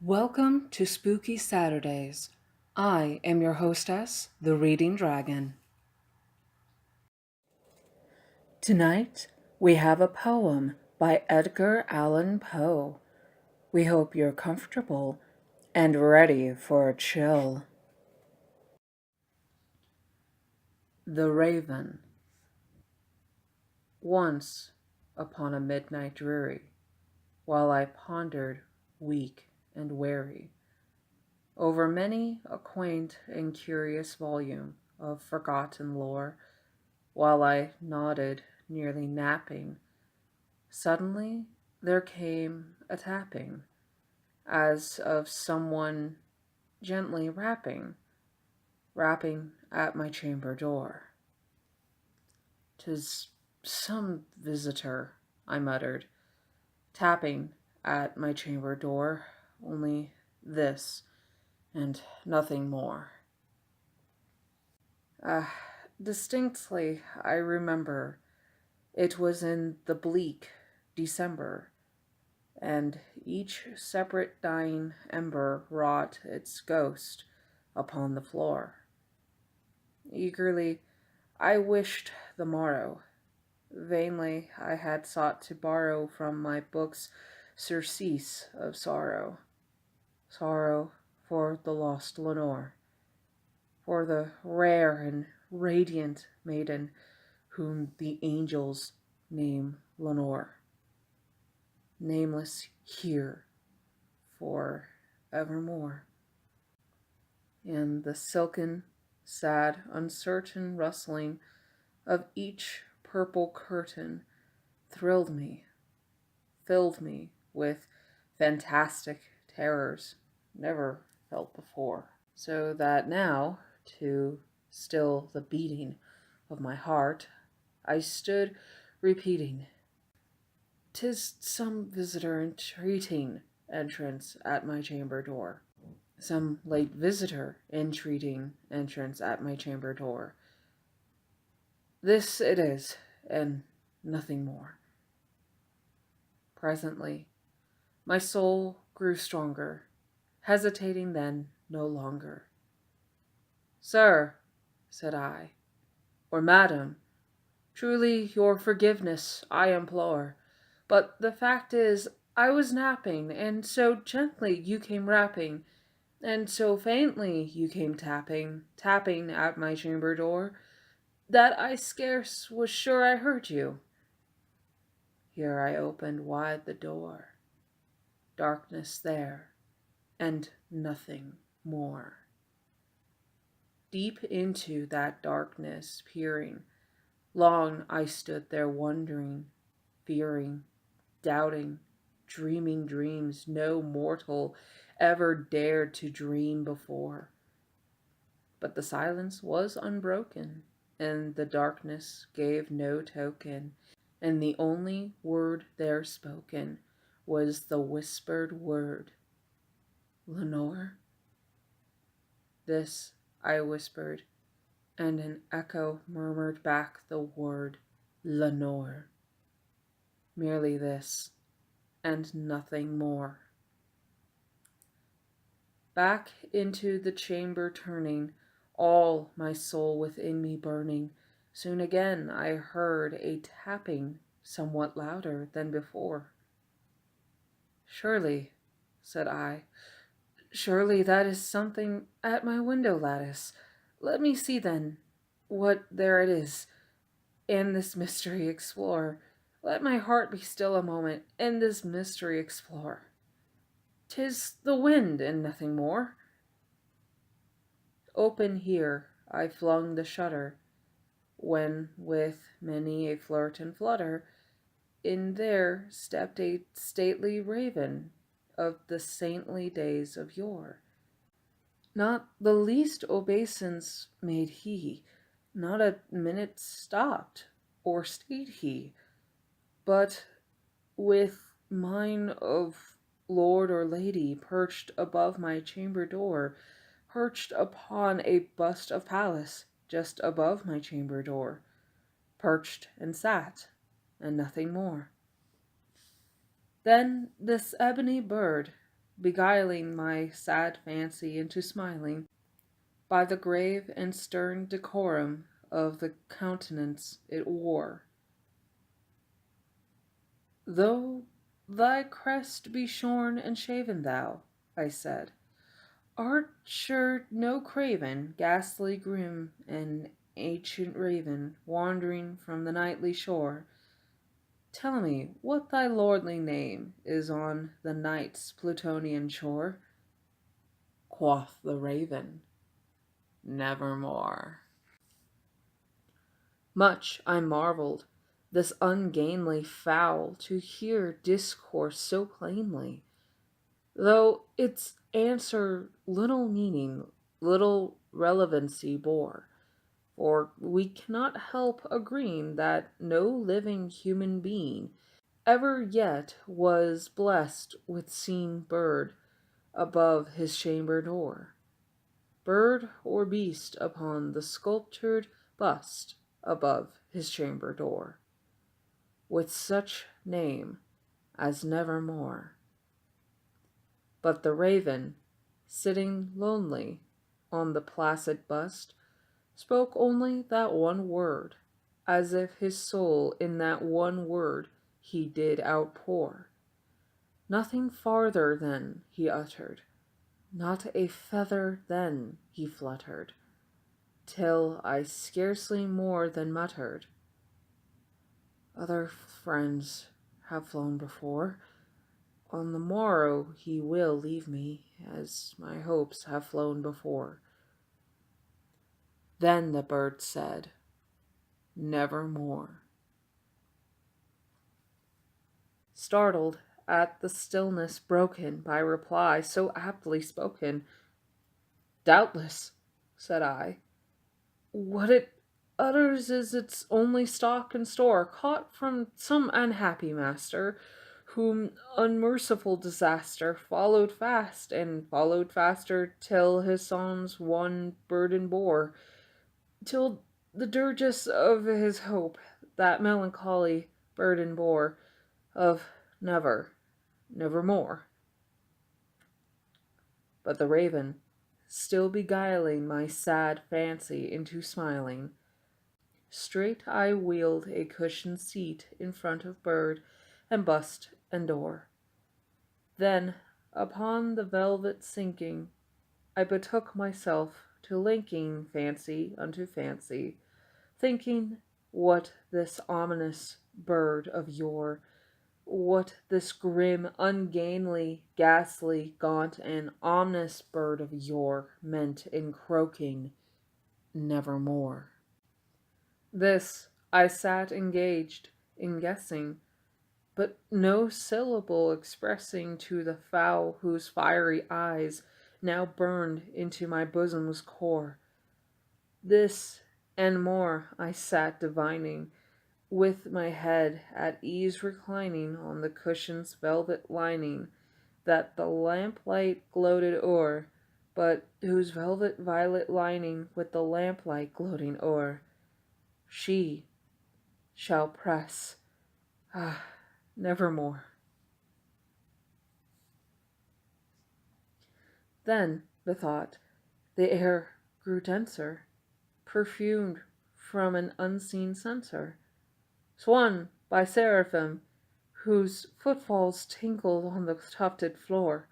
Welcome to Spooky Saturdays. I am your hostess, the Reading Dragon. Tonight, we have a poem by Edgar Allan Poe. We hope you're comfortable and ready for a chill. The Raven. Once, upon a midnight dreary, while I pondered, weak and weary, over many a quaint and curious volume of forgotten lore, while I nodded, nearly napping, suddenly there came a tapping, as of someone gently rapping at my chamber door. "'Tis some visitor," I muttered, tapping at my chamber door, "only this, and nothing more." Ah, distinctly I remember it was in the bleak December, and each separate dying ember wrought its ghost upon the floor. Eagerly I wished the morrow. Vainly I had sought to borrow from my book's surcease of sorrow for the lost Lenore, for the rare and radiant maiden whom the angels name Lenore, nameless here for evermore. And the silken, sad, uncertain rustling of each purple curtain thrilled me, filled me with fantastic terrors never felt before. So that now, to still the beating of my heart, I stood repeating, "'Tis some visitor entreating entrance at my chamber door. Some late visitor entreating entrance at my chamber door. This it is, and nothing more." Presently, my soul grew stronger, hesitating then no longer. "Sir," said I, "or madam, truly your forgiveness I implore, but the fact is I was napping, and so gently you came rapping, and so faintly you came tapping at my chamber door, that I scarce was sure I heard you." Here I opened wide the door. Darkness there, and nothing more. Deep into that darkness peering, long I stood there wondering, fearing, doubting, dreaming dreams no mortal ever dared to dream before. But the silence was unbroken, and the darkness gave no token, and the only word there spoken was the whispered word, "Lenore?" This I whispered, and an echo murmured back the word, "Lenore." Merely this, and nothing more. Back into the chamber turning, all my soul within me burning, soon again I heard a tapping somewhat louder than before. "Surely," said I, "surely that is something at my window lattice. Let me see then what there it is, and this mystery explore. Let my heart be still a moment, and this mystery explore. 'Tis the wind, and nothing more." Open here I flung the shutter, when with many a flirt and flutter, in there stepped a stately raven of the saintly days of yore. Not the least obeisance made he, not a minute stopped or stayed he, but with mine of lord or lady perched above my chamber door, perched upon a bust of Pallas just above my chamber door, perched and sat, and nothing more. Then this ebony bird, beguiling my sad fancy into smiling, by the grave and stern decorum of the countenance it wore. Though thy crest be shorn and shaven, thou, I said, art sure no craven, ghastly grim, and ancient raven, wandering from the nightly shore. Tell me what thy lordly name is on the night's Plutonian shore. Quoth the raven, nevermore. Much I marvelled, this ungainly fowl, to hear discourse so plainly, though its answer little meaning, little relevancy bore. For we cannot help agreeing that no living human being ever yet was blessed with seeing bird above his chamber door, bird or beast upon the sculptured bust above his chamber door, with such name as nevermore. But the raven, sitting lonely on the placid bust, spoke only that one word, as if his soul in that one word he did outpour. Nothing farther then he uttered, not a feather then he fluttered, till I scarcely more than muttered, other friends have flown before. On the morrow he will leave me, as my hopes have flown before. Then the bird said, nevermore. Startled at the stillness broken by reply so aptly spoken, doubtless, said I, what it utters is its only stock and store, caught from some unhappy master, whom unmerciful disaster followed fast, and followed faster, till his songs one burden bore, till the dirges of his hope that melancholy burden bore, of nevermore. But the raven, still beguiling my sad fancy into smiling, straight I wheeled a cushioned seat in front of bird and bust and door. Then, upon the velvet sinking, I betook myself to linking fancy unto fancy, thinking what this ominous bird of yore, what this grim, ungainly, ghastly, gaunt, and ominous bird of yore meant in croaking nevermore. This I sat engaged in guessing, but no syllable expressing to the fowl whose fiery eyes now burned into my bosom's core. This and more I sat divining, with my head at ease reclining on the cushion's velvet lining, that the lamplight gloated o'er, but whose velvet violet lining with the lamplight gloating o'er, she shall press, nevermore. Then, methought, the air grew denser, perfumed from an unseen censer, swung by seraphim, whose footfalls tinkled on the tufted floor.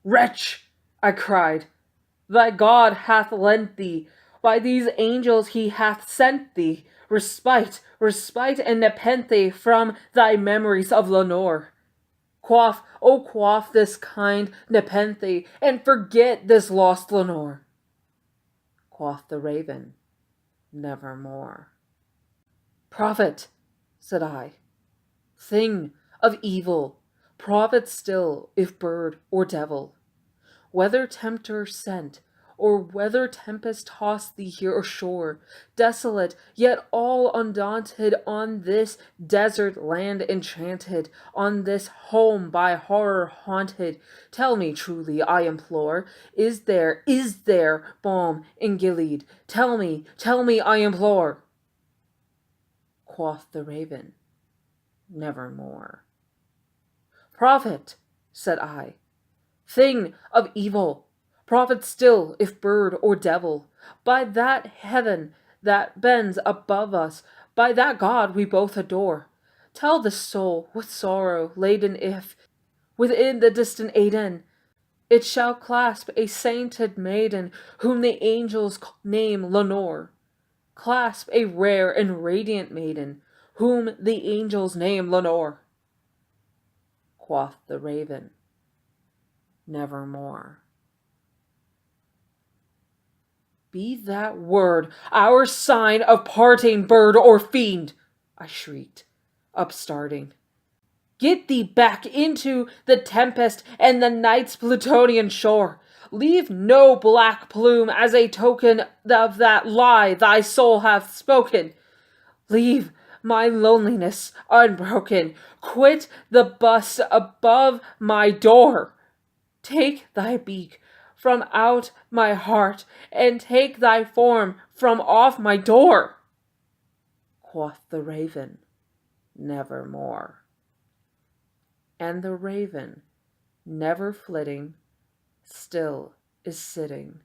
Wretch, I cried, thy God hath lent thee, by these angels he hath sent thee, respite and nepenthe from thy memories of Lenore. Quaff this kind nepenthe, and forget this lost Lenore. Quoth the raven, nevermore. Prophet, said I, thing of evil, prophet still, if bird or devil, whether tempter sent, or whether tempest tossed thee here ashore, desolate, yet all undaunted, on this desert land enchanted, on this home by horror haunted, tell me truly, I implore, is there balm in Gilead? Tell me, I implore. Quoth the raven, nevermore. Prophet, said I, thing of evil, prophet still, if bird or devil, by that heaven that bends above us, by that God we both adore. Tell the soul with sorrow laden if, within the distant Aden, it shall clasp a sainted maiden whom the angels name Lenore. Clasp a rare and radiant maiden whom the angels name Lenore. Quoth the raven, nevermore. Be that word our sign of parting, bird or fiend, I shrieked, upstarting. Get thee back into the tempest and the night's Plutonian shore. Leave no black plume as a token of that lie thy soul hath spoken. Leave my loneliness unbroken. Quit the bust above my door. Take thy beak from out my heart, and take thy form from off my door. Quoth the raven, nevermore. And the raven, never flitting, still is sitting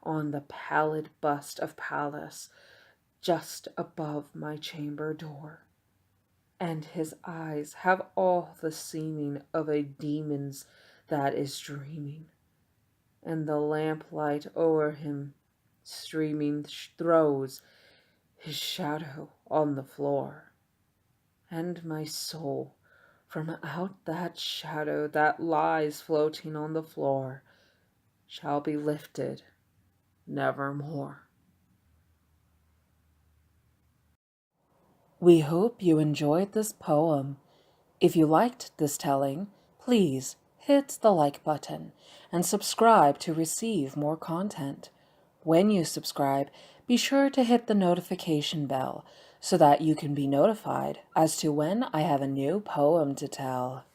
on the pallid bust of Pallas, just above my chamber door. And his eyes have all the seeming of a demon's that is dreaming, and the lamplight o'er him streaming throws his shadow on the floor. And my soul, from out that shadow that lies floating on the floor, shall be lifted nevermore. We hope you enjoyed this poem. If you liked this telling, please hit the like button and subscribe to receive more content. When you subscribe, be sure to hit the notification bell so that you can be notified as to when I have a new poem to tell.